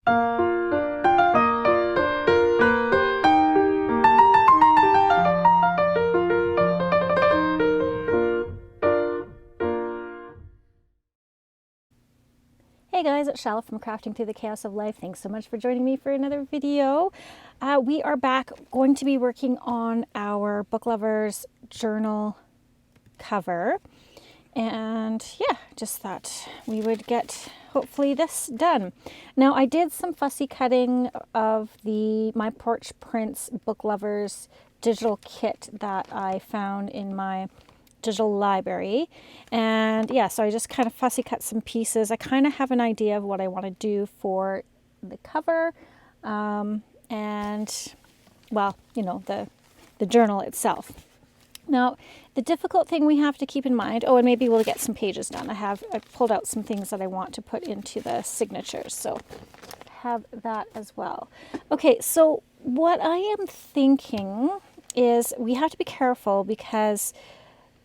Hey guys, it's Chala from Crafting Through the Chaos of Life. Thanks so much for joining me for another video. We are back going to be working on our Book Lovers journal cover. And yeah, just thought we would get hopefully this done. Now I did some fussy cutting of the My Porch Prints Book Lovers digital kit that I found in my digital library, and yeah, so I just kind of fussy cut some pieces. I kind of have an idea of what I want to do for the cover, and well, you know, the journal itself. Now the difficult thing we have to keep in mind, oh, and maybe we'll get some pages done. I pulled out some things that I want to put into the signatures, so have that as well. Okay, so what I am thinking is we have to be careful because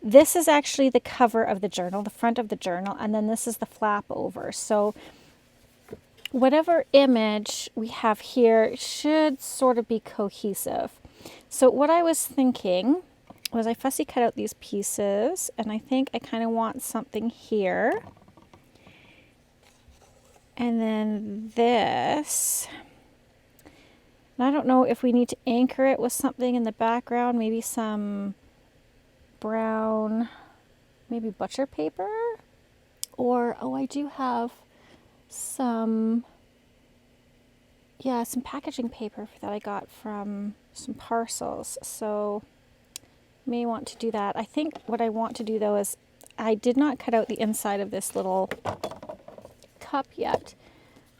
this is actually the cover of the journal, the front of the journal, and then this is the flap over. So whatever image we have here should sort of be cohesive. So what I was thinking was I fussy cut out these pieces, and I think I kind of want something here. And then this. And I don't know if we need to anchor it with something in the background, maybe some brown, maybe butcher paper, or oh, I do have some packaging paper that I got from some parcels, so may want to do that. I think what I want to do though is I did not cut out the inside of this little cup yet.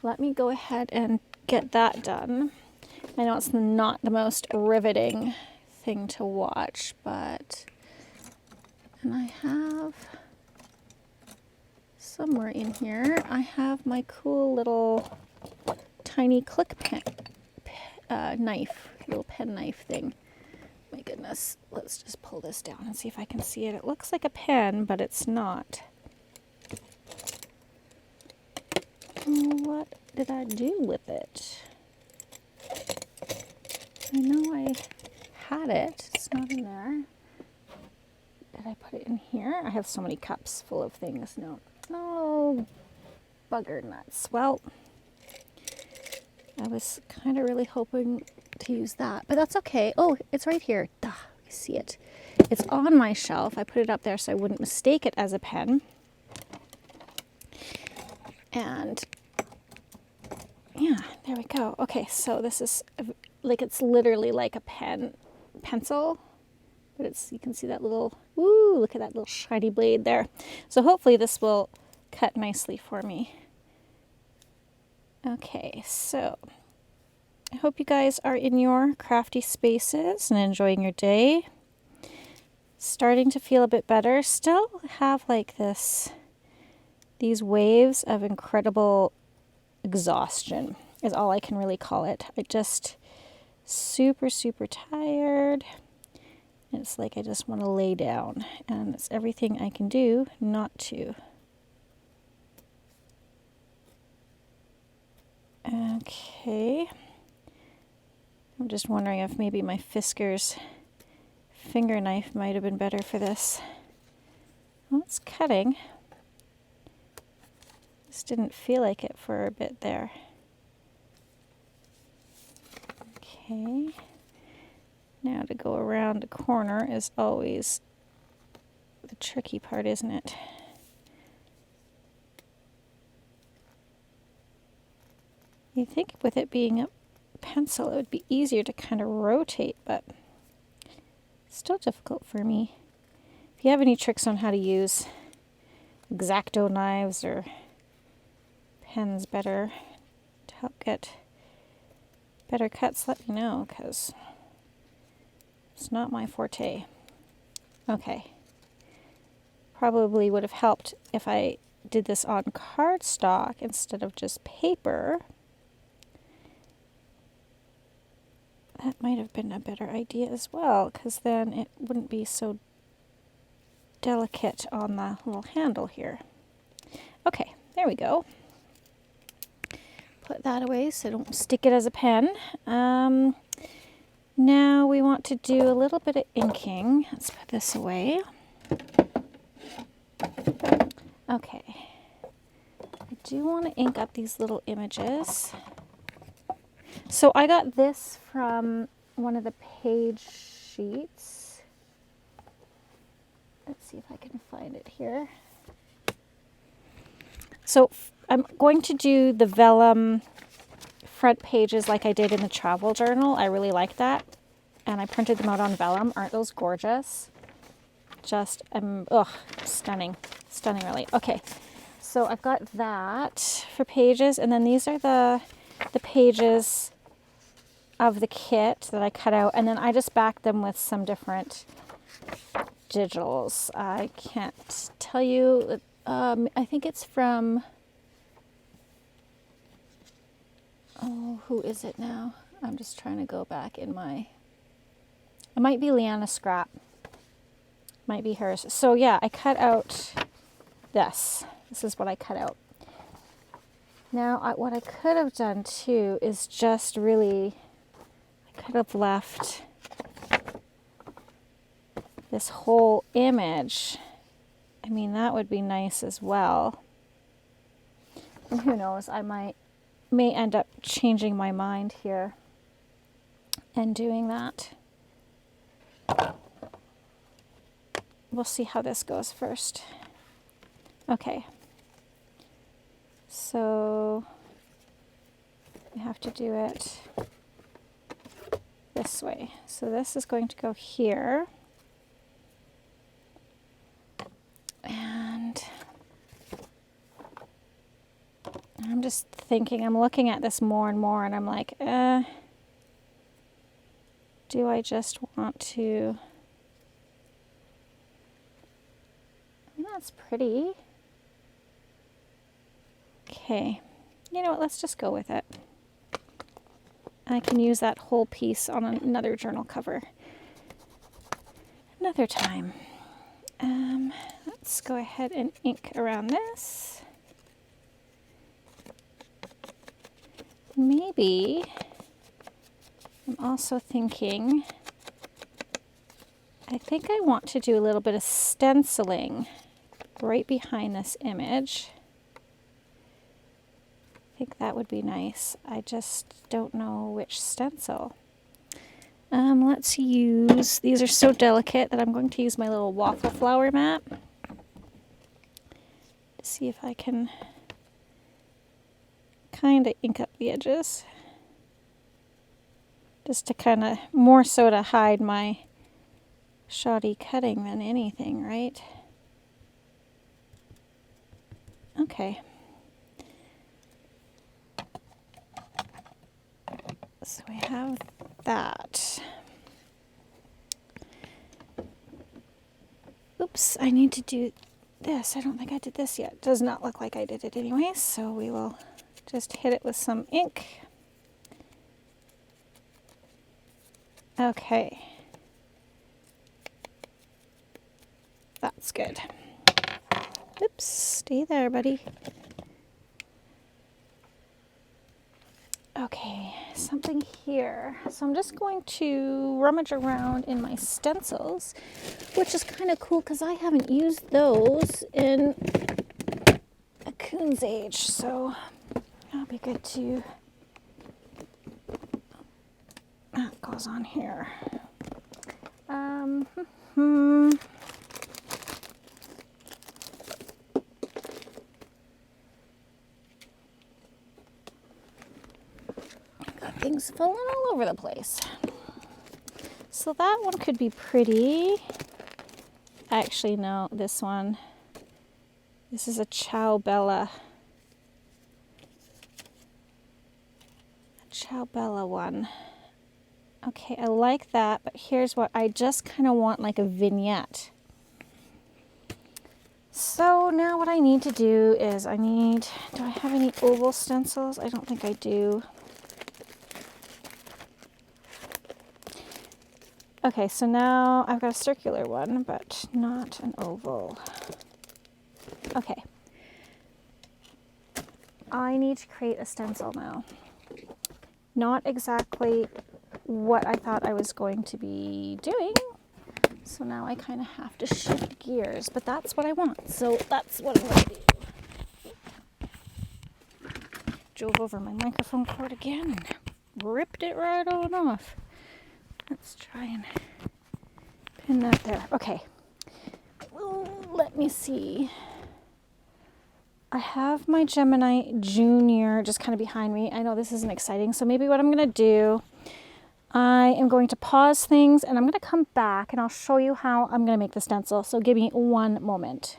Let me go ahead and get that done. I know it's not the most riveting thing to watch, but and I have somewhere in here, I have my cool little tiny click pen knife, little pen knife thing. My goodness, let's just pull this down and see if I can see it. It looks like a pen, but it's not. What did I do with it? I know I had it. It's not in there. Did I put it in here? I have so many cups full of things. No. Oh, bugger nuts. Well, I was kind of really hoping to use that, but that's okay. Oh, it's right here. Duh, I see it. It's on my shelf. I put it up there so I wouldn't mistake it as a pen. And yeah, there we go. Okay, so this is like, it's literally like a pencil. But it's, you can see that little, ooh, look at that little shiny blade there. So hopefully this will cut nicely for me. Okay, so I hope you guys are in your crafty spaces and enjoying your day. Starting to feel a bit better. Still have like these waves of incredible exhaustion is all I can really call it. I just super, super tired. It's like I just want to lay down, and it's everything I can do not to. Okay. I'm just wondering if maybe my Fisker's finger knife might have been better for this. Well, it's cutting. Just didn't feel like it for a bit there. Okay. Now to go around a corner is always the tricky part, isn't it? You'd think with it being a pencil it would be easier to kind of rotate, but it's still difficult for me. If you have any tricks on how to use X-Acto knives or pens better to help get better cuts, let me know, because it's not my forte. Okay. Probably would have helped if I did this on cardstock instead of just paper. That might have been a better idea as well, because then it wouldn't be so delicate on the little handle here. Okay, there we go. put that away so I don't stick it as a pen. Now we want to do a little bit of inking. Let's put this away. Okay. I do want to ink up these little images. So I got this from one of the page sheets. Let's see if I can find it here. So I'm going to do the vellum front pages like I did in the travel journal. I really like that. And I printed them out on vellum. Aren't those gorgeous? Just, stunning. Stunning, really. Okay, so I've got that for pages. And then these are the pages of the kit that I cut out. And then I just backed them with some different digitals. I can't tell you. I think it's from... Oh, who is it now? I'm just trying to go back in my... It might be Leanna Scrap. Might be hers. So yeah, I cut out this. This is what I cut out. Now, what I could have done too is just really... I could have left this whole image. I mean, that would be nice as well. And who knows, I may end up changing my mind here and doing that. We'll see how this goes first. Okay. So we have to do it this way. So this is going to go here. And I'm just thinking, I'm looking at this more and more, and I'm like, do I just want to... I mean, that's pretty. Okay. You know what? Let's just go with it. I can use that whole piece on another journal cover another time. Let's go ahead and ink around this. Maybe I'm also thinking, I think I want to do a little bit of stenciling right behind this image. I think that would be nice. I just don't know which stencil. Let's use, these are so delicate that I'm going to use my little waffle flower mat to see if I can kind of ink up the edges. Just to kind of, more so to hide my shoddy cutting than anything, right? Okay. So we have that. Oops, I need to do this. I don't think I did this yet. Does not look like I did it anyway, so we will just hit it with some ink. Okay. That's good. Oops, stay there, buddy. Okay, something here. So I'm just going to rummage around in my stencils, which is kind of cool because I haven't used those in a coon's age, so that'll be good to... That goes on here. Things falling all over the place. So that one could be pretty. Actually, no, this one. This is a Chala. A Chala one. Okay, I like that, but here's what I just kind of want, like a vignette. So now what I need to do is do I have any oval stencils? I don't think I do. Okay, so now I've got a circular one, but not an oval. Okay. I need to create a stencil now. Not exactly what I thought I was going to be doing. So now I kind of have to shift gears, but that's what I want. So that's what I'm going to do. Drove over my microphone cord again and ripped it right on off. Let's try and pin that there. Okay. Let me see. I have my Gemini Junior just kind of behind me. I know this isn't exciting, so maybe what I'm going to do, I am going to pause things and I'm going to come back and I'll show you how I'm going to make the stencil. So give me one moment.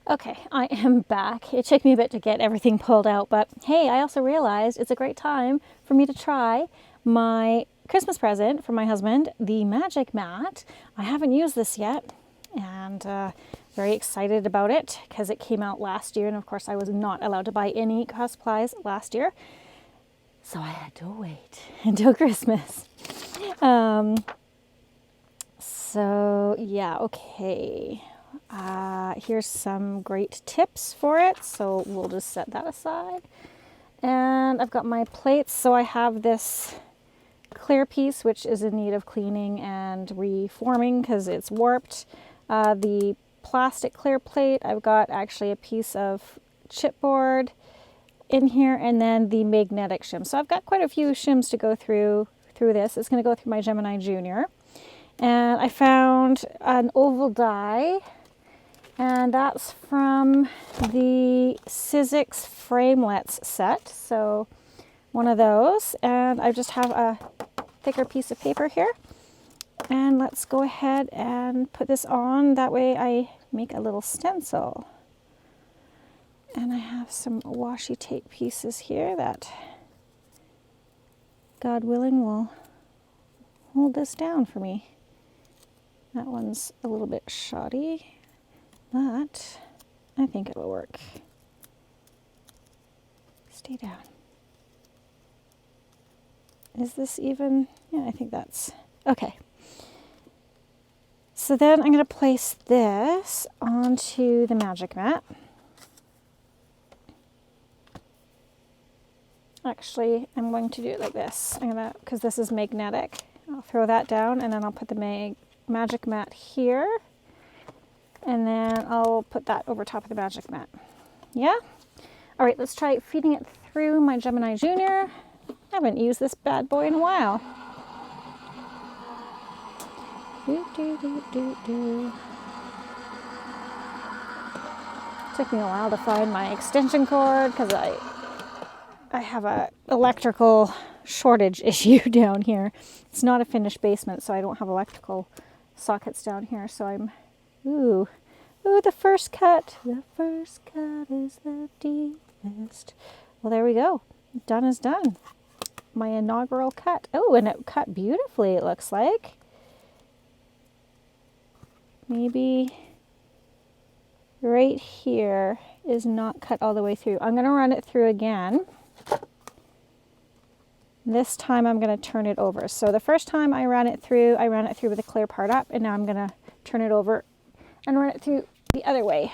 Okay, I am back. It took me a bit to get everything pulled out, but hey, I also realized it's a great time for me to try my Christmas present from my husband, the Magic Mat. I haven't used this yet, and very excited about it because it came out last year, and of course I was not allowed to buy any craft supplies last year, so I had to wait until Christmas. So yeah, okay. Here's some great tips for it, so we'll just set that aside. And I've got my plates, so I have this clear piece which is in need of cleaning and reforming because it's warped. The plastic clear plate, I've got actually a piece of chipboard in here, and then the magnetic shim. So I've got quite a few shims to go through this. It's going to go through my Gemini Junior. And I found an oval die, and that's from the Sizzix Framelets set. So one of those, and I just have a thicker piece of paper here. And let's go ahead and put this on. That way I make a little stencil. And I have some washi tape pieces here that, God willing, will hold this down for me. That one's a little bit shoddy, but I think it will work. Stay down. Is this even? Yeah, I think that's okay. So then I'm going to place this onto the Magic Mat. Actually, I'm going to do it like this. Because this is magnetic. I'll throw that down, and then I'll put the Magic Mat here, and then I'll put that over top of the Magic Mat. Yeah? All right, let's try feeding it through my Gemini Junior. I haven't used this bad boy in a while. Took me a while to find my extension cord because I have a electrical shortage issue down here. It's not a finished basement, so I don't have electrical sockets down here. So I'm, ooh, the first cut. The first cut is the deepest. Well, there we go. Done is done. My inaugural cut. Oh, and it cut beautifully, it looks like. Maybe right here is not cut all the way through. I'm going to run it through again. This time I'm going to turn it over. So the first time I ran it through with the clear part up, and now I'm going to turn it over and run it through the other way.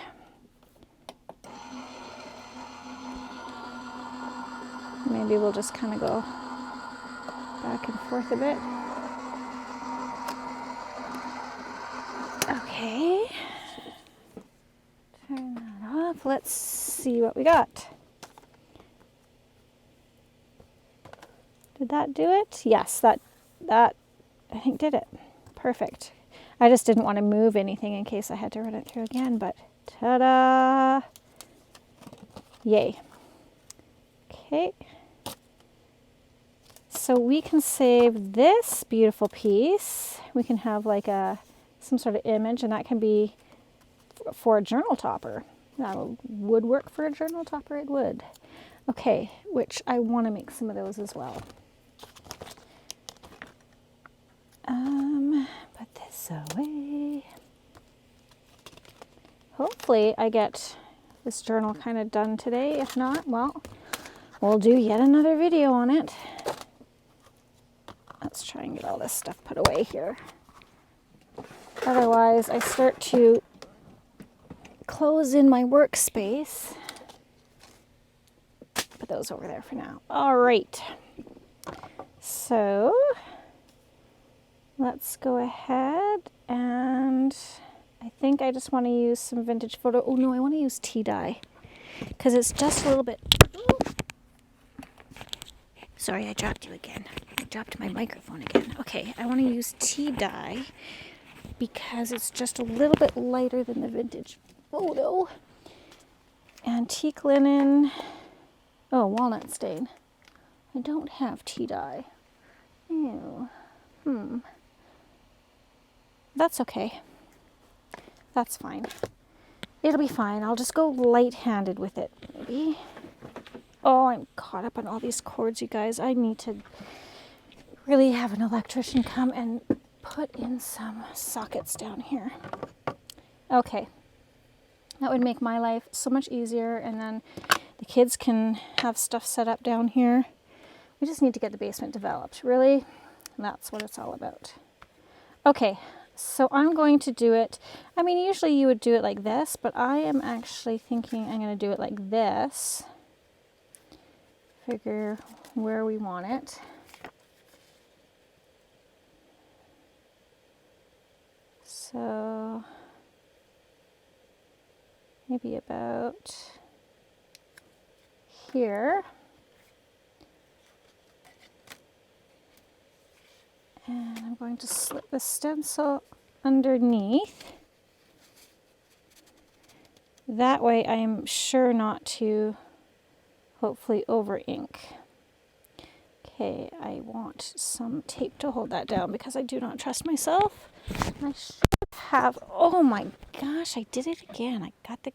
Maybe we'll just kind of go back and forth a bit. Okay. Turn that off. Let's see what we got. Did that do it? Yes, that I think did it. Perfect. I just didn't want to move anything in case I had to run it through again, but ta-da! Yay. Okay. So we can save this beautiful piece. We can have like some sort of image, and that can be for a journal topper. That would work for a journal topper, it would. Okay, which I want to make some of those as well. Put this away. Hopefully I get this journal kind of done today. If not, well, we'll do yet another video on it. Let's try and get all this stuff put away here. Otherwise, I start to close in my workspace. Put those over there for now. All right. So let's go ahead, and I think I just want to use some vintage photo. Oh no, I want to use tea dye because it's just a little bit. Sorry, I dropped you again. I dropped my microphone again. Okay, I want to use tea dye because it's just a little bit lighter than the vintage photo. Antique linen. Oh, walnut stain. I don't have tea dye. Ew. That's okay. That's fine. It'll be fine. I'll just go light-handed with it, maybe. Oh, I'm caught up on all these cords, you guys. I need to really have an electrician come and put in some sockets down here. Okay. That would make my life so much easier, and then the kids can have stuff set up down here. We just need to get the basement developed, really. That's what it's all about. Okay, so I'm going to do it. I mean, usually you would do it like this, but I am actually thinking I'm going to do it like this. Figure where we want it. So maybe about here. And I'm going to slip the stencil underneath. That way I'm sure not to hopefully over ink. Okay, I want some tape to hold that down because I do not trust myself. I should have, oh my gosh, I did it again. I got the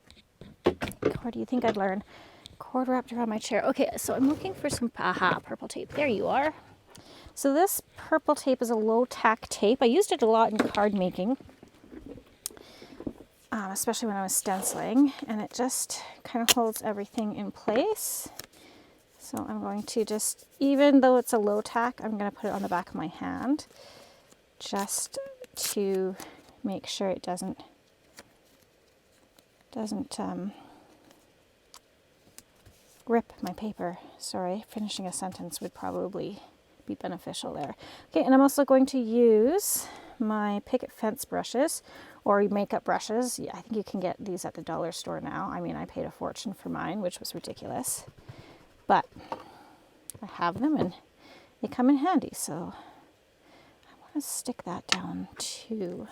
cord. Do you think I'd learn? Cord wrapped around my chair. Okay, so I'm looking for some, purple tape. There you are. So this purple tape is a low tack tape. I used it a lot in card making, especially when I was stenciling, and it just kind of holds everything in place. So I'm going to just, even though it's a low tack, I'm going to put it on the back of my hand just to make sure it doesn't rip my paper. Sorry, finishing a sentence would probably be beneficial there. Okay, and I'm also going to use my picket fence brushes or makeup brushes. Yeah, I think you can get these at the dollar store now. I mean, I paid a fortune for mine, which was ridiculous. But I have them and they come in handy, so I want to stick that down too.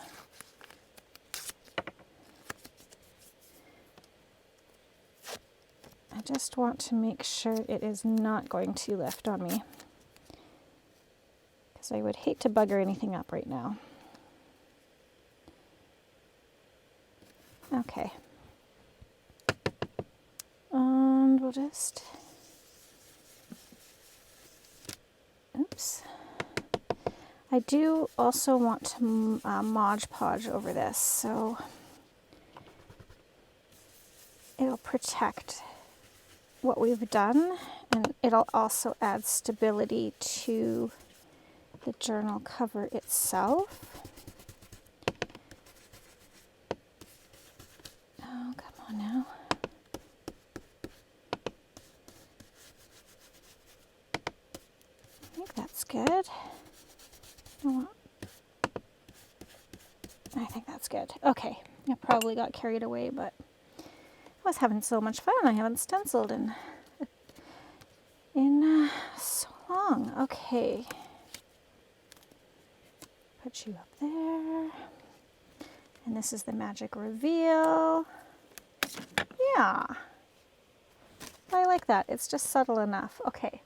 I just want to make sure it is not going to lift on me, because I would hate to bugger anything up right now. Okay. And we'll just... Oops. I do also want to Mod Podge over this, so it'll protect what we've done, and it'll also add stability to the journal cover itself. Oh, come on now. I think that's good. I think that's good. Okay, I probably got carried away, but I was having so much fun. I haven't stenciled in so long. Okay. Put you up there. And this is the magic reveal. Yeah. I like that. It's just subtle enough. Okay.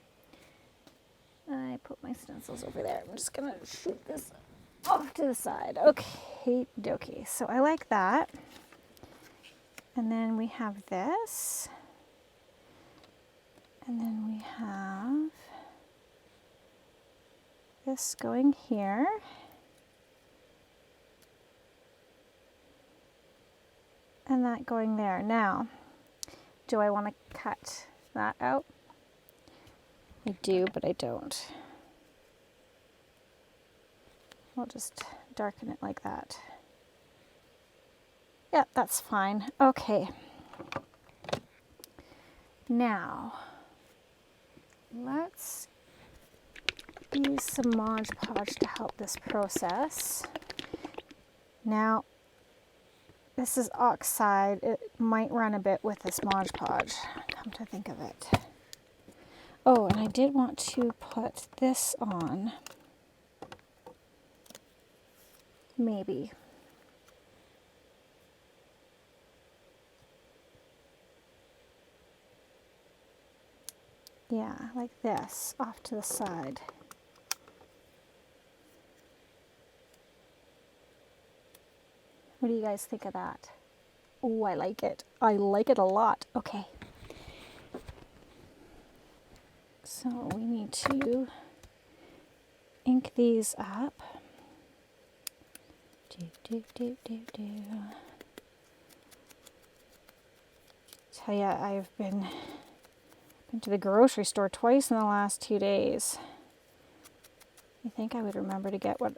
I put my stencils over there. I'm just going to shoot this off to the side. Okay, dokie. So I like that. And then we have this. And then we have this going here. And that going there. Now, do I want to cut that out? I do, but I don't. I'll just darken it like that. Yeah, that's fine. Okay. Now, let's use some Mod Podge to help this process. Now, this is oxide. It might run a bit with this Mod Podge, come to think of it. Oh, and I did want to put this on. Maybe. Yeah, like this, off to the side. What do you guys think of that? Oh, I like it. I like it a lot. Okay. So we need to ink these up. Tell ya, I've been to the grocery store twice in the last 2 days. I think I would remember to get what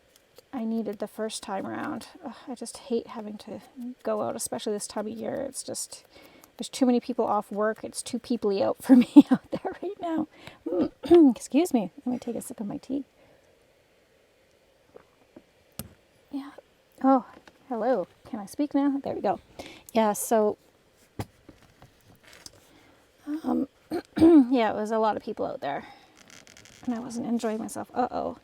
I needed the first time around. Ugh, I just hate having to go out, especially this time of year. It's just, there's too many people off work. It's too peoply out for me out there right now. Excuse me. Let me take a sip of my tea. Yeah. Oh, hello. Can I speak now? There we go. Yeah, so yeah, it was a lot of people out there, and I wasn't enjoying myself. Uh-oh.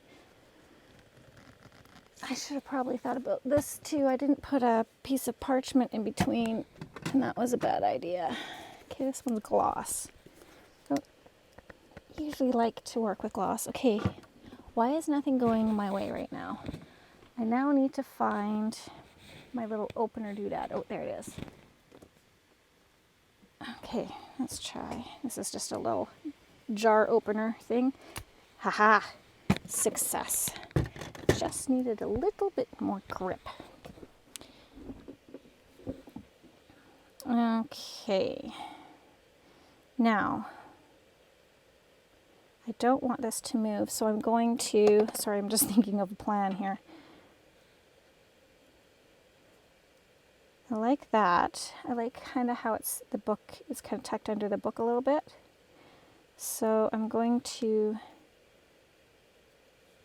I should have probably thought about this too. I didn't put a piece of parchment in between, and that was a bad idea. Okay, this one's gloss. Don't usually like to work with gloss. Okay, why is nothing going my way right now? I now need to find my little opener doodad. Oh, there it is. Okay, let's try. This is just a little jar opener thing. Haha, success. Just needed a little bit more grip. Okay. Now, I don't want this to move, so I'm going to, sorry, I'm just thinking of a plan here. I like that. I like kind of how it's, the book is kind of tucked under the book a little bit. So I'm going to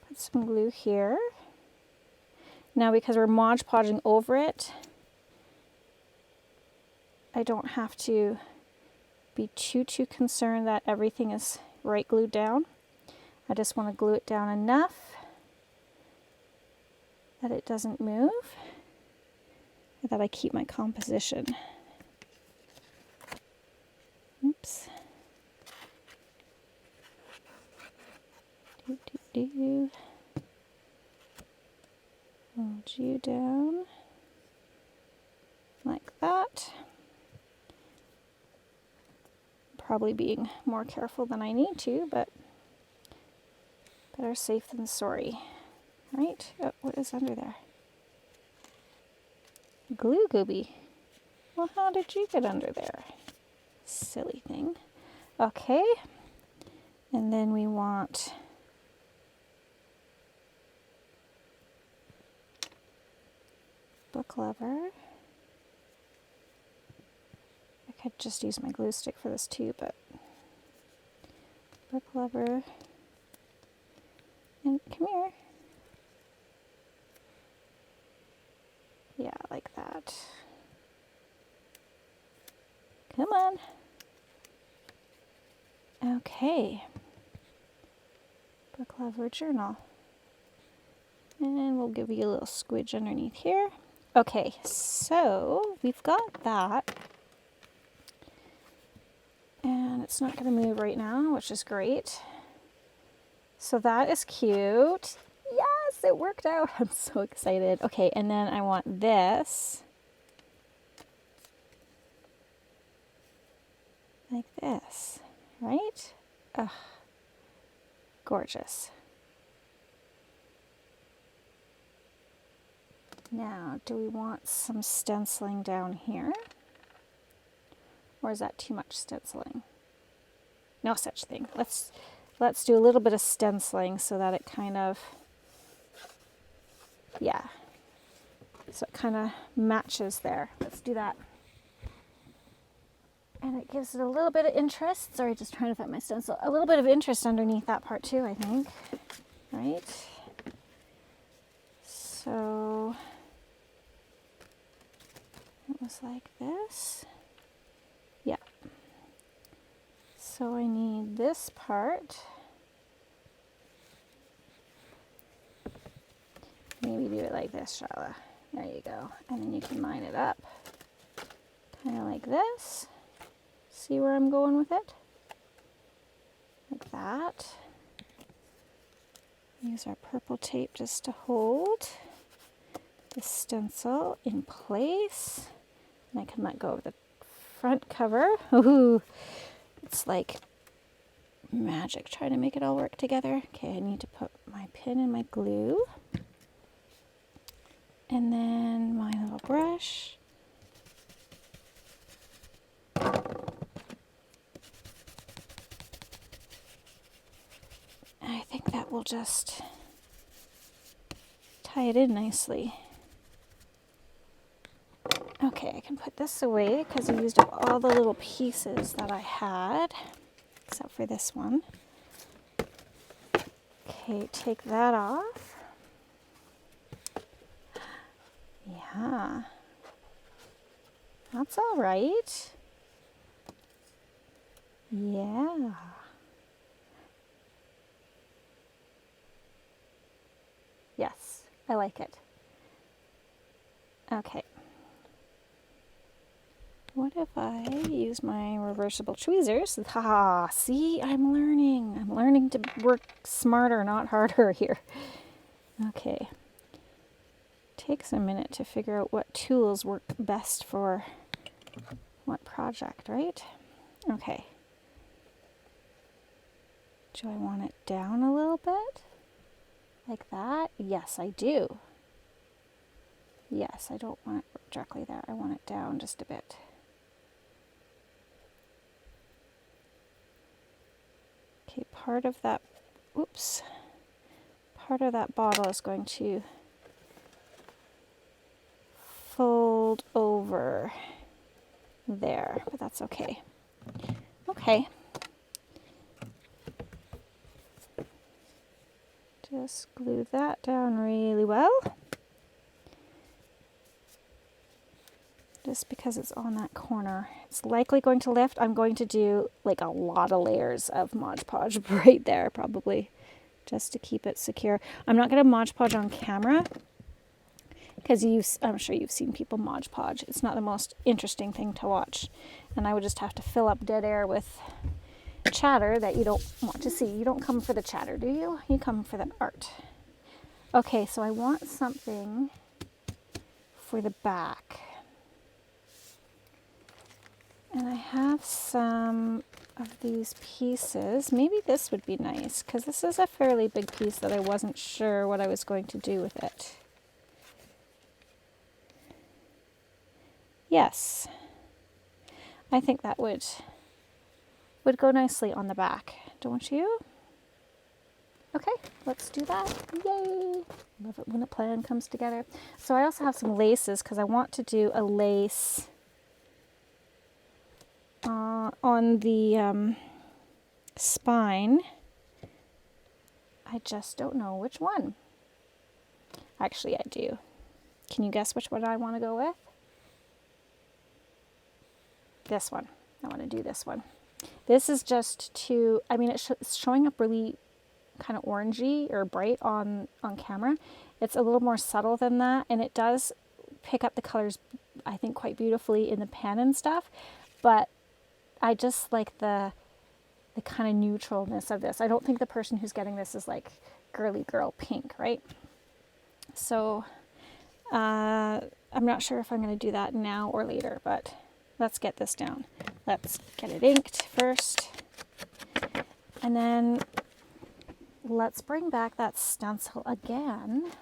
put some glue here. Now, because we're Mod Podging over it, I don't have to be too concerned that everything is right glued down. I just want to glue it down enough that it doesn't move, and that I keep my composition. Oops. Hold you down like that. Probably being more careful than I need to, but better safe than sorry, right? Oh, what is under there? Glue gooby. Well, how did you get under there? Silly thing. Okay, and then we want book lever. I could just use my glue stick for this too, but book lever. And come here. Yeah, like that. Come on. Okay. Book lever journal. And we'll give you a little squidge underneath here. Okay, so we've got that. And it's not going to move right now, which is great. So that is cute. Yes, it worked out. I'm so excited. Okay, and then I want this. Like this, right? Ugh, gorgeous. Now, do we want some stenciling down here? Or is that too much stenciling? No such thing. Let's do a little bit of stenciling so that it kind of, yeah. So it kind of matches there. Let's do that. And it gives it a little bit of interest. Sorry, just trying to find my stencil. A little bit of interest underneath that part too, I think. Right? So it was like this. Yeah. So I need this part. Maybe do it like this, Chala. There you go. And then you can line it up. Kind of like this. See where I'm going with it? Like that. Use our purple tape just to hold the stencil in place. And I can let go of the front cover. Ooh, it's like magic trying to make it all work together. Okay, I need to put my pin in my glue. And then my little brush. I think that will just tie it in nicely. Okay, I can put this away because I used up all the little pieces that I had, except for this one. Okay, take that off. Yeah, that's all right. Yeah. Yes, I like it. Okay. What if I use my reversible tweezers? Ha! See, I'm learning. I'm learning to work smarter, not harder here. Okay. Takes a minute to figure out what tools work best for what project, right? Okay. Do I want it down a little bit? Like that? Yes, I do. Yes, I don't want it directly there. I want it down just a bit. Okay, part of that bottle is going to fold over there, but that's okay. Okay. Just glue that down really well. Just because it's on that corner. It's likely going to lift. I'm going to do like a lot of layers of Mod Podge right there probably, just to keep it secure. I'm not going to Mod Podge on camera because I'm sure you've seen people Mod Podge. It's not the most interesting thing to watch. And I would just have to fill up dead air with chatter that you don't want to see. You don't come for the chatter, do you? You come for the art. Okay, so I want something for the back. And I have some of these pieces. Maybe this would be nice because this is a fairly big piece that I wasn't sure what I was going to do with it. Yes, I think that would go nicely on the back, don't you? Okay, let's do that. Yay! Love it when a plan comes together. So I also have some laces because I want to do a lace on the spine. I just don't know which one. Actually, I do. Can you guess which one I want to go with? This one. I want to do this one. This is just to, I mean, it's showing up really kind of orangey or bright on camera. It's a little more subtle than that, and it does pick up the colors, I think, quite beautifully in the pen and stuff, but I just like the kind of neutralness of this. I don't think the person who's getting this is like girly girl pink, right? So I'm not sure if I'm going to do that now or later, but let's get this down. Let's get it inked first, and then let's bring back that stencil again,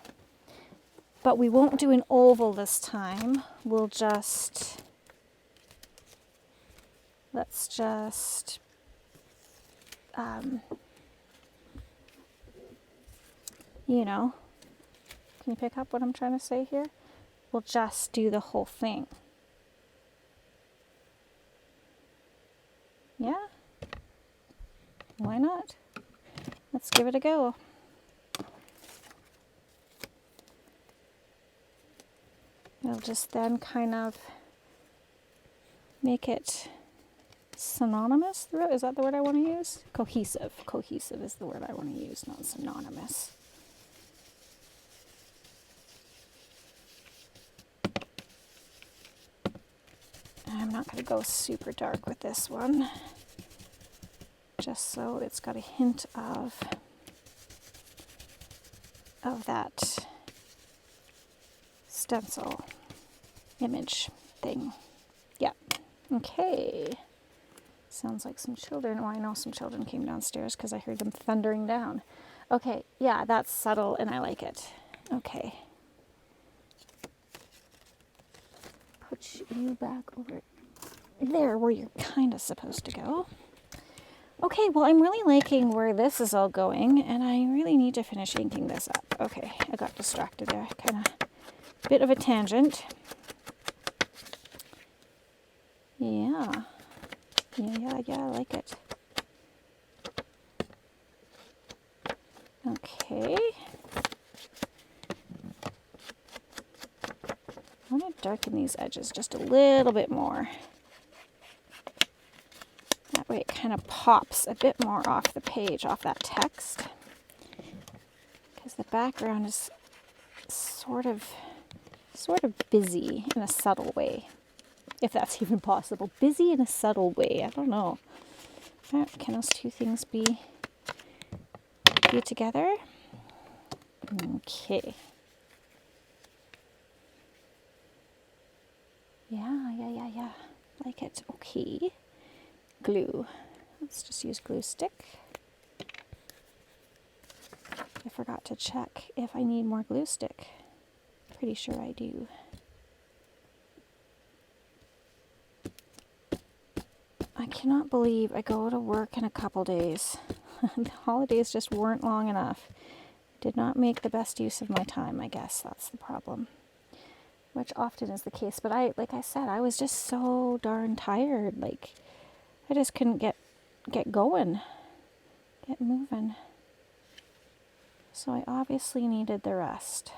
but we won't do an oval this time. We'll just, let's just you know, can you pick up what I'm trying to say here? we'll just do the whole thing. Yeah? Why not? Let's give it a go. We'll just then kind of make it synonymous. Is that the word I want to use? Cohesive. Cohesive is the word I want to use, not synonymous. I'm not going to go super dark with this one, just so it's got a hint of that stencil image thing. Yeah. Okay. Sounds like some children. Oh, I know some children came downstairs because I heard them thundering down. Okay. Yeah, that's subtle and I like it. Okay. Put you back over there where you're kind of supposed to go. Okay, well, I'm really liking where this is all going, and I really need to finish inking this up. Okay, I got distracted there. Kind of bit of a tangent. Yeah. Yeah, I like it. Okay. I want to darken these edges just a little bit more. That way it kind of pops a bit more off the page, off that text. Because the background is sort of busy in a subtle way. If that's even possible. Busy in a subtle way. I don't know. Can those two things be together? Okay. Yeah. Like it. Okay. Glue. Let's just use glue stick. I forgot to check if I need more glue stick. Pretty sure I do. I cannot believe I go to work in a couple days. The holidays just weren't long enough. Did not make the best use of my time, I guess. That's the problem. Which often is the case. But like I said, I was just so darn tired. Like, I just couldn't get going. Get moving. So I obviously needed the rest.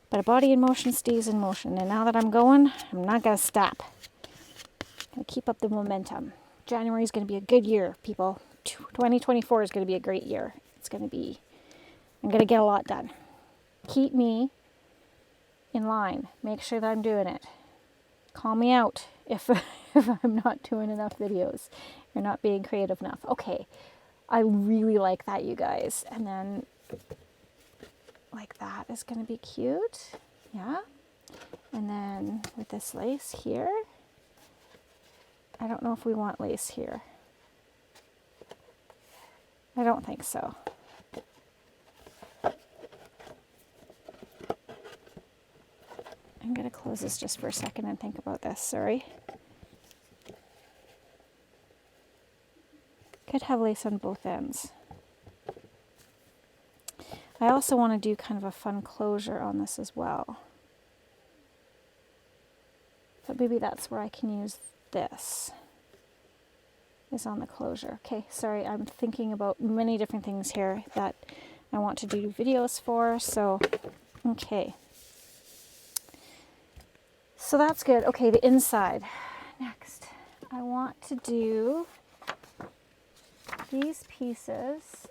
But a body in motion stays in motion. And now that I'm going, I'm not going to stop. I'm going to keep up the momentum. January is going to be a good year, people. 2024 is going to be a great year. I'm going to get a lot done. Keep me in line. Make sure that I'm doing it. Call me out if I'm not doing enough videos or not being creative enough. Okay. I really like that, you guys. And then like that is going to be cute. Yeah. And then with this lace here, I don't know if we want lace here. I don't think so. I'm going to close this just for a second and think about this. Sorry. Could have lace on both ends. I also want to do kind of a fun closure on this as well. But maybe that's where I can use this. Is on the closure. Okay, sorry, I'm thinking about many different things here that I want to do videos for. So, okay. So that's good. Okay, the inside. Next, I want to do these pieces.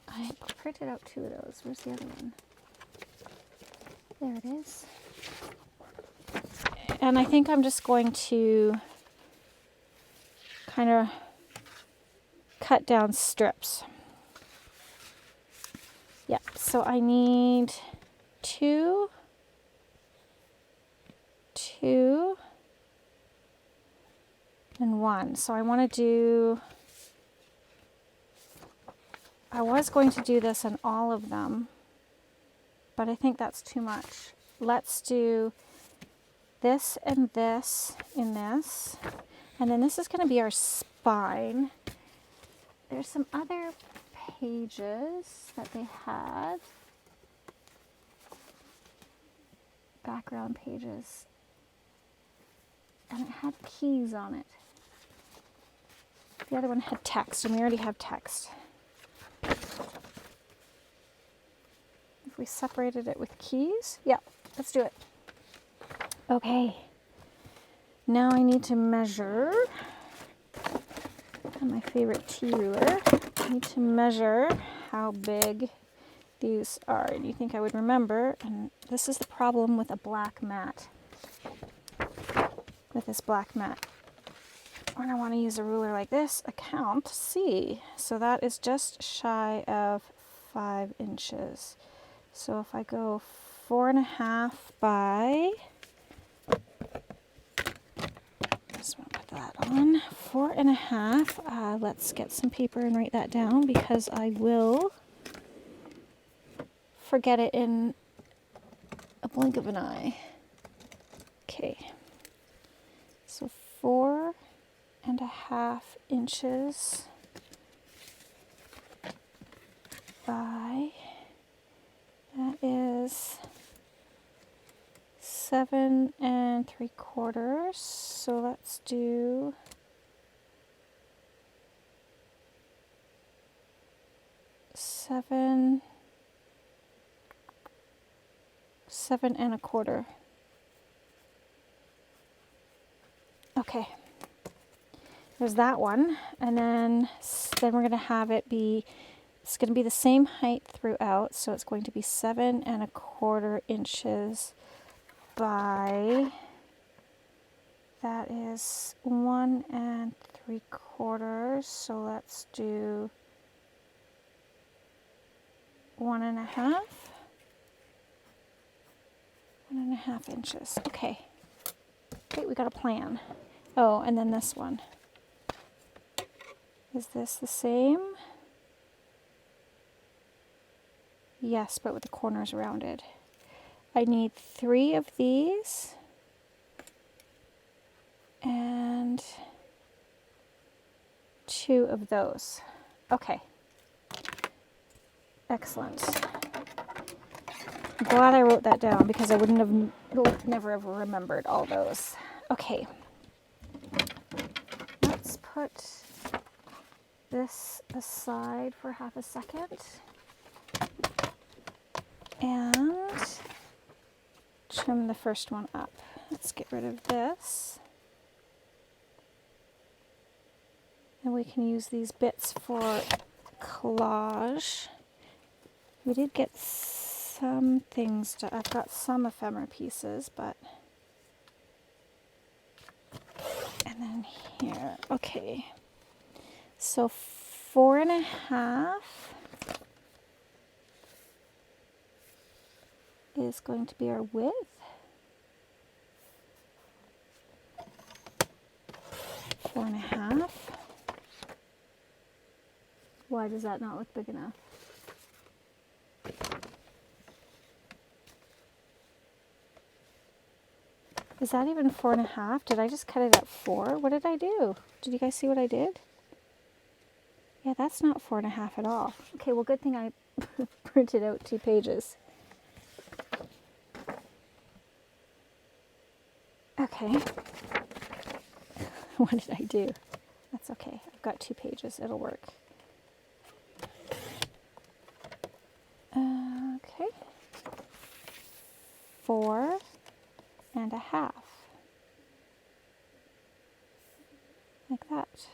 I printed out 2 of those. Where's the other one? There it is. And I think I'm just going to kind of cut down strips. Yep, so I need 2, and 1. So I want to do, I was going to do this on all of them, but I think that's too much. Let's do this and this in this. And then this is going to be our spine. There's some other pages that they had. Background pages. And it had keys on it. The other one had text, and we already have text. If we separated it with keys, yeah, let's do it. Okay. Now I need to measure. And my favorite T ruler. I need to measure how big these are. And you think I would remember, and this is the problem with a black mat. With this black mat. When I want to use a ruler like this, I count C. So that is just shy of 5 inches. So if I go 4.5 by, just want to put that on, 4.5, let's get some paper and write that down because I will forget it in a blink of an eye. Okay, so 4.5 inches by, that is 7 3/4. So let's do 7 1/4. Okay. There's that one, and then we're going to have it be, it's going to be the same height throughout, so it's going to be 7 1/4 inches by, that is 1 3/4, so let's do 1.5 inches. Okay, great, we got a plan. Oh, and then this one. Is this the same? Yes, but with the corners rounded. I need 3 of these and 2 of those. Okay. Excellent. I'm glad I wrote that down because I wouldn't have never ever remembered all those. Okay. Let's put this aside for half a second and trim the first one up. Let's get rid of this. And we can use these bits for collage. We did get some things I've got some ephemera pieces, but, and then here, okay. So 4.5 is going to be our width. 4.5. Why does that not look big enough? Is that even 4.5? Did I just cut it at 4? What did I do? Did you guys see what I did? Yeah, that's not 4.5 at all. Okay, well, good thing I printed out 2 pages. Okay. What did I do? That's okay. I've got 2 pages. It'll work. Okay. 4.5. Like that.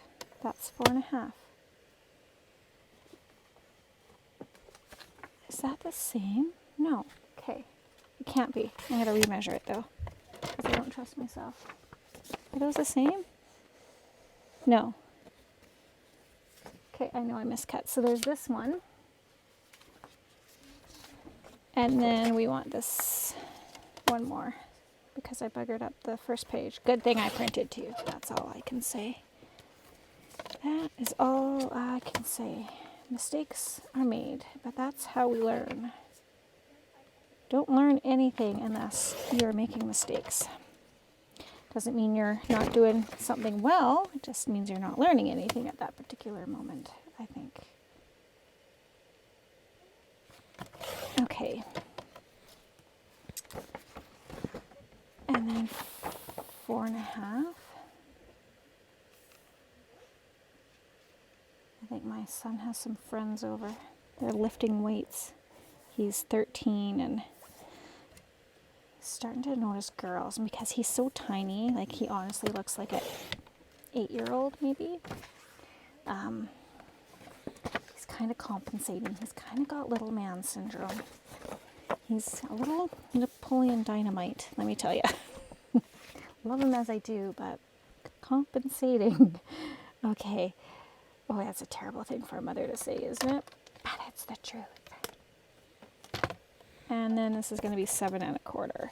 That's 4.5. Is that the same? No. Okay. It can't be. I'm going to remeasure it though, because I don't trust myself. Are those the same? No. Okay, I know I miscut. So there's this one. And then we want this one more because I buggered up the first page. Good thing I printed 2. That's all I can say. That is all I can say. Mistakes are made, but that's how we learn. Don't learn anything unless you're making mistakes. Doesn't mean you're not doing something well. It just means you're not learning anything at that particular moment, I think. Okay. And then 4.5. I think my son has some friends over. They're lifting weights. He's 13 and starting to notice girls. And because he's so tiny, like he honestly looks like an 8-year-old maybe. He's kind of compensating. He's kind of got little man syndrome. He's a little Napoleon Dynamite, let me tell you. Love him as I do, but compensating. Okay. Oh, that's a terrible thing for a mother to say, isn't it? But it's the truth. And then this is going to be 7.25.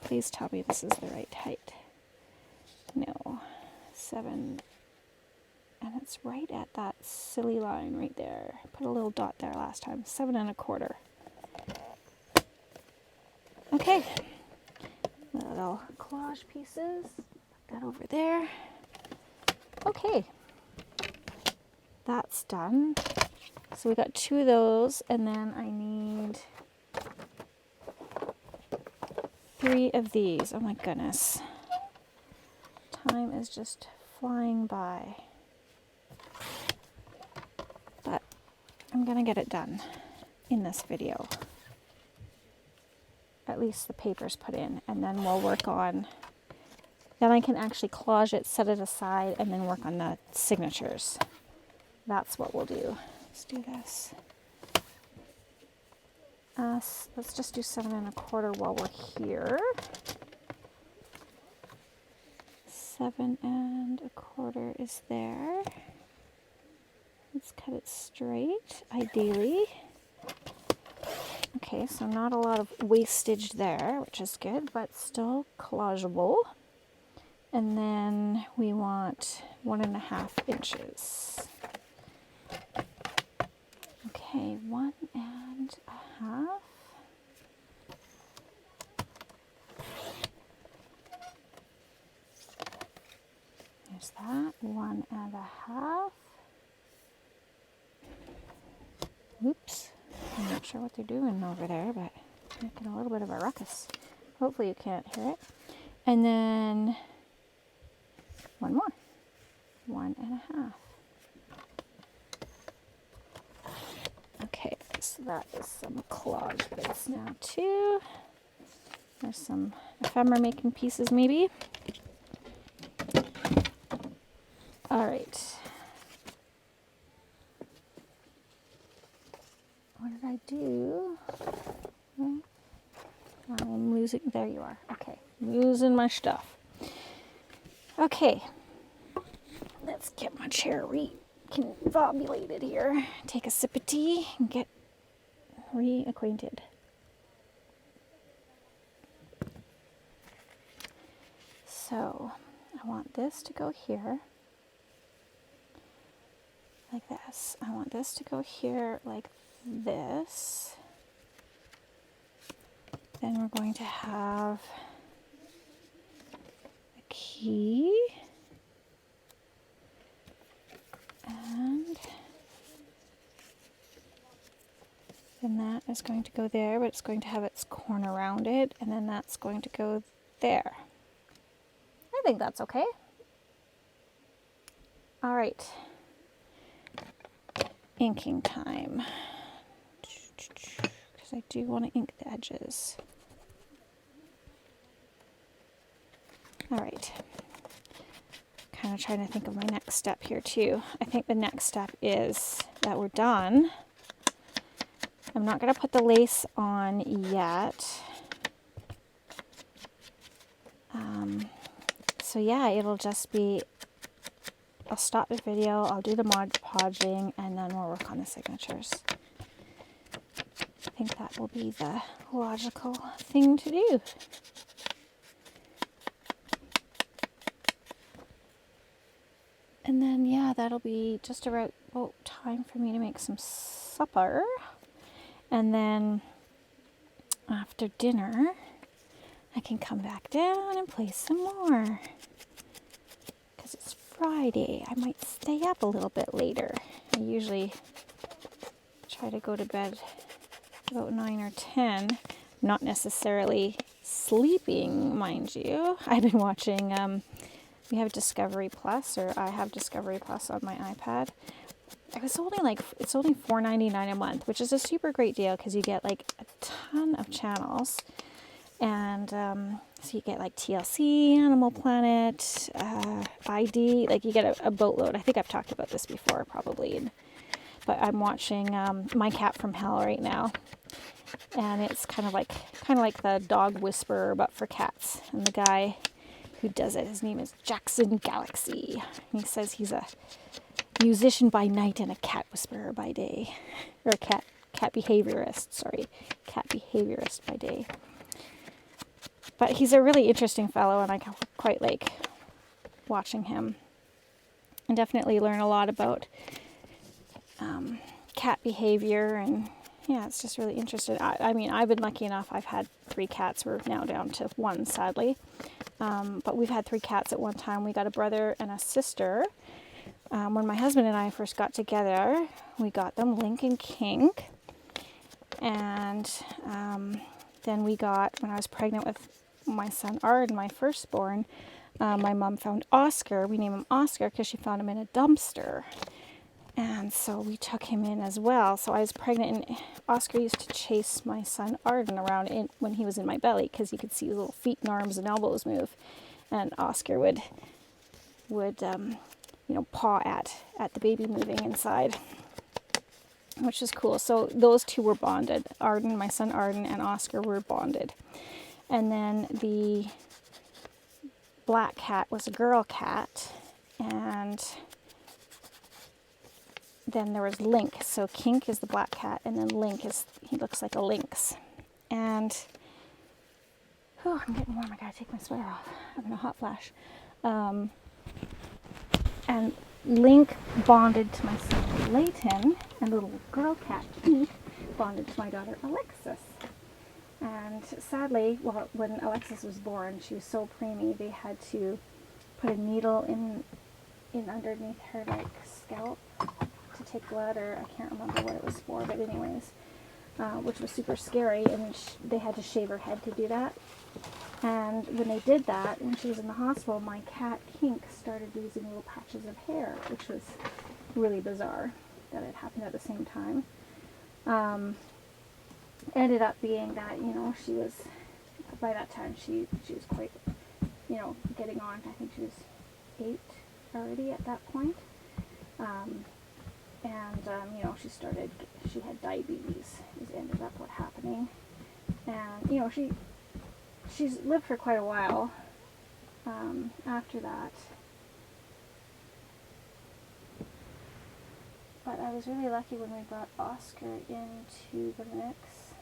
Please tell me this is the right height. No. 7. And it's right at that silly line right there. Put a little dot there last time. 7.25. Okay. Little collage pieces. Put that over there. Okay. That's done. So we got 2 of those, and then I need 3 of these. Oh my goodness. Time is just flying by. But I'm gonna get it done in this video. At least the paper's put in, and then we'll work on, then I can actually collage it, set it aside, and then work on the signatures. That's what we'll do. Let's do this. Let's just do 7.25 while we're here. 7.25 is there. Let's cut it straight, ideally. Okay, so not a lot of wastage there, which is good, but still collageable. And then we want 1.5 inches. Okay, 1.5. There's that, 1.5. Oops, I'm not sure what they're doing over there, but making a little bit of a ruckus. Hopefully you can't hear it. And then 1 more, 1.5. Okay, so that is some collage bits now too. There's some ephemera making pieces maybe. All right. What did I do? I'm losing, there you are. Okay, losing my stuff. Okay, let's get my chair reconfabulated here. Take a sip of tea and get reacquainted. So, I want this to go here, like this. I want this to go here like this. Then we're going to have a key. And then that is going to go there, but it's going to have its corner rounded, and then that's going to go there. I think that's okay. All right. Inking time. Because I do want to ink the edges. All right. Kind of trying to think of my next step here too. I think the next step is that we're done. I'm not going to put the lace on yet. So yeah, it'll just be, I'll stop the video, I'll do the Mod Podging, and then we'll work on the signatures. I think that will be the logical thing to do. And then, yeah, that'll be just about time for me to make some supper. And then after dinner, I can come back down and play some more. Because it's Friday, I might stay up a little bit later. I usually try to go to bed about 9 or 10. Not necessarily sleeping, mind you. I've been watching, we have Discovery Plus, or I have Discovery Plus on my iPad. It's only $4.99 a month, which is a super great deal because you get like a ton of channels. And so you get like TLC, Animal Planet, ID, like you get a boatload. I think I've talked about this before probably. But I'm watching My Cat from Hell right now. And it's kind of like the Dog Whisperer, but for cats. And the guy who does it, his name is Jackson Galaxy. And he says he's a musician by night and a cat whisperer by day. Or a cat behaviorist by day. But he's a really interesting fellow, and I quite like watching him. And definitely learn a lot about cat behavior, and yeah, it's just really interesting. I mean, I've been lucky enough. I've had 3 cats. We're now down to 1, sadly. But we've had 3 cats at one time. We got a brother and a sister. When my husband and I first got together, we got them Link and Kink. And then we got, when I was pregnant with my son Arden, my firstborn, my mom found Oscar. We named him Oscar because she found him in a dumpster. And so we took him in as well. So I was pregnant, and Oscar used to chase my son Arden around when he was in my belly, because you could see his little feet and arms and elbows move. And Oscar would paw at the baby moving inside, which is cool. So those 2 were bonded. Arden, my son Arden, and Oscar were bonded. And then the black cat was a girl cat, and then there was Link. So Kink is the black cat, and then Link he looks like a lynx. And I'm getting warm. I gotta take my sweater off. I'm having a hot flash. And Link bonded to my son Layton, and little girl cat Keith bonded to my daughter Alexis. And sadly, when Alexis was born, she was so preemie, they had to put a needle in underneath her scalp to take blood, or I can't remember what it was for, but anyways, which was super scary, and they had to shave her head to do that. And when they did that, when she was in the hospital, my cat Kink started losing little patches of hair, which was really bizarre that it happened at the same time. Ended up being that, she was, by that time, she was quite, getting on. I think she was 8 already at that point. She had diabetes, ended up what happening. And, she's lived for quite a while after that. But I was really lucky when we brought Oscar into the mix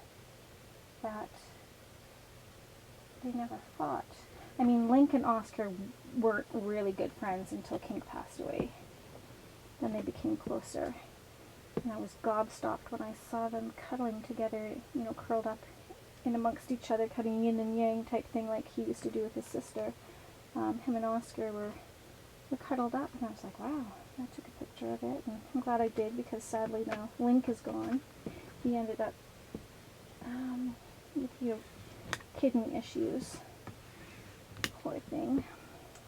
that they never fought. I mean, Link and Oscar weren't really good friends until Kink passed away. Then they became closer. And I was gobstopped when I saw them cuddling together, curled up in amongst each other, cutting yin and yang type thing like he used to do with his sister. Him and Oscar were cuddled up, and I was like, wow. I took a picture of it, and I'm glad I did, because sadly now Link is gone. He ended up with kidney issues. Poor thing.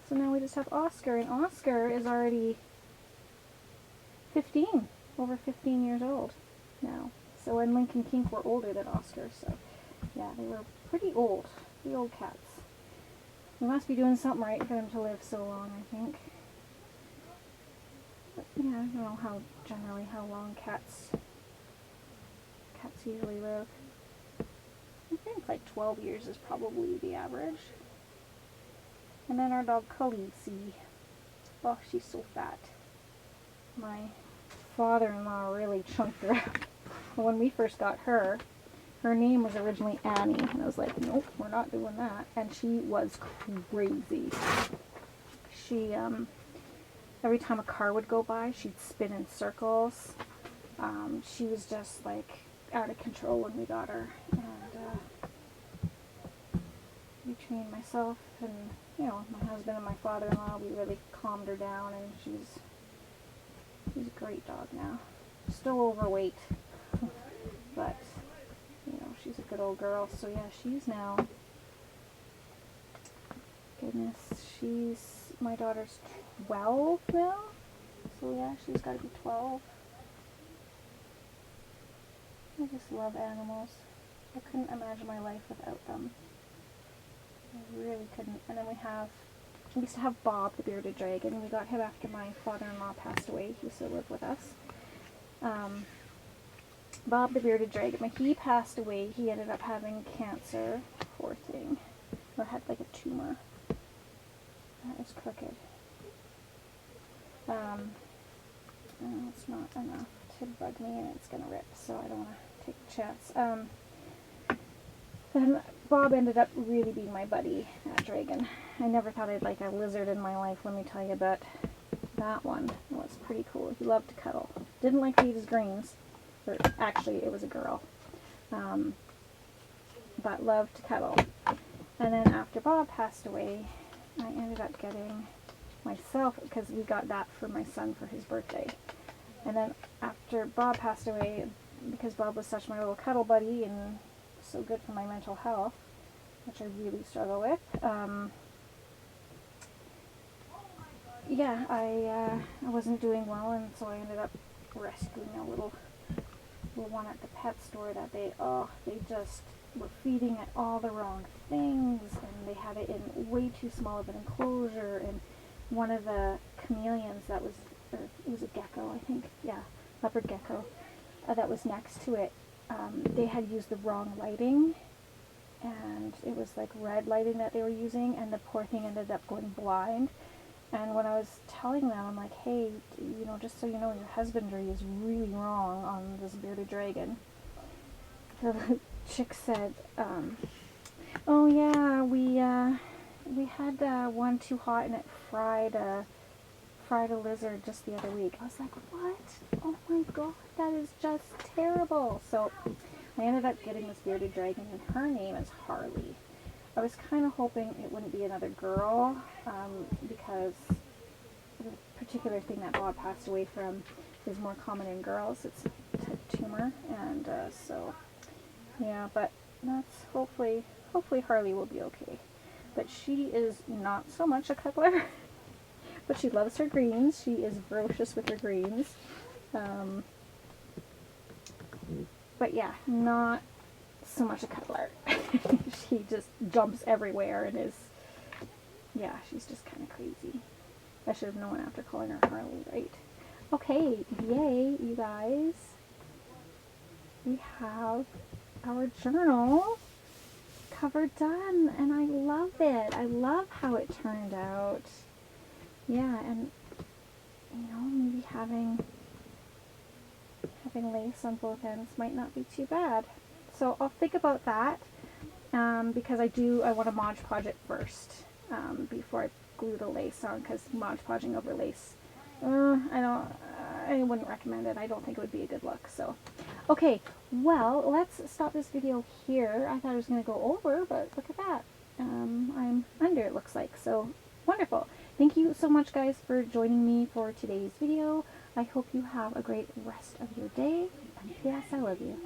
So now we just have Oscar, and Oscar is already 15, over 15 years old now. So when Link and Kink were older than Oscar, so yeah, they were pretty old cats. We must be doing something right for them to live so long, I think. But yeah, I don't know how long cats usually live. I think like 12 years is probably the average. And then our dog Khaleesi. Oh, she's so fat. My father-in-law really chunked her up. When we first got her name was originally Annie, and I was like, nope, we're not doing that. And she was crazy. She, every time a car would go by, she'd spin in circles. She was just like out of control when we got her. And between myself and, my husband and my father-in-law, we really calmed her down, and she's a great dog now. Still overweight. But, you know, she's a good old girl. So yeah, she's now, goodness, my daughter's 12 now. So yeah, she's got to be 12. I just love animals. I couldn't imagine my life without them. I really couldn't. And then we used to have Bob, the bearded dragon. We got him after my father-in-law passed away. He used to live with us. Bob, the bearded dragon, when he passed away, he ended up having cancer. Poor thing. Or had like a tumor. That is crooked. It's not enough to bug me, and it's gonna rip, so I don't want to take a chance. Then Bob ended up really being my buddy, that dragon. I never thought I'd like a lizard in my life, let me tell you, but that one was pretty cool. He loved to cuddle. Didn't like to eat his greens. Or actually, it was a girl. But loved to cuddle. And then after Bob passed away, I ended up getting myself, because we got that for my son for his birthday. And then after Bob passed away, because Bob was such my little cuddle buddy and so good for my mental health, which I really struggle with, yeah, I wasn't doing well, and so I ended up rescuing a little one at the pet store that they just were feeding it all the wrong things, and they had it in way too small of an enclosure, and one of the chameleons that was, or it was a gecko, I think, yeah, leopard gecko, that was next to it, they had used the wrong lighting, and it was like red lighting that they were using, and the poor thing ended up going blind. And when I was telling them, I'm like, hey, you know, just so you know, your husbandry is really wrong on this bearded dragon. The chick said, oh yeah, we had one too hot and it fried a lizard just the other week. I was like, what? Oh my god, that is just terrible. So I ended up getting this bearded dragon, and her name is Harley. I was kind of hoping it wouldn't be another girl, because the particular thing that Bob passed away from is more common in girls. It's a tumor, and so yeah. But that's hopefully Harley will be okay. But she is not so much a cuddler, but she loves her greens. She is ferocious with her greens. But yeah, not so much a cuddler. She just jumps everywhere and is, yeah, she's just kind of crazy. I should have known after calling her Harley, right? Okay, yay, you guys. We have our journal cover done, and I love it. I love how it turned out. Yeah, and, you know, maybe having lace on both ends might not be too bad. So I'll think about that, because I want to Mod Podge it first, before I glue the lace on, because Mod Podging over lace, I wouldn't recommend it. I don't think it would be a good look. So, okay, well, let's stop this video here. I thought I was going to go over, but look at that. I'm under, it looks like. So, wonderful. Thank you so much, guys, for joining me for today's video. I hope you have a great rest of your day, and yes, I love you.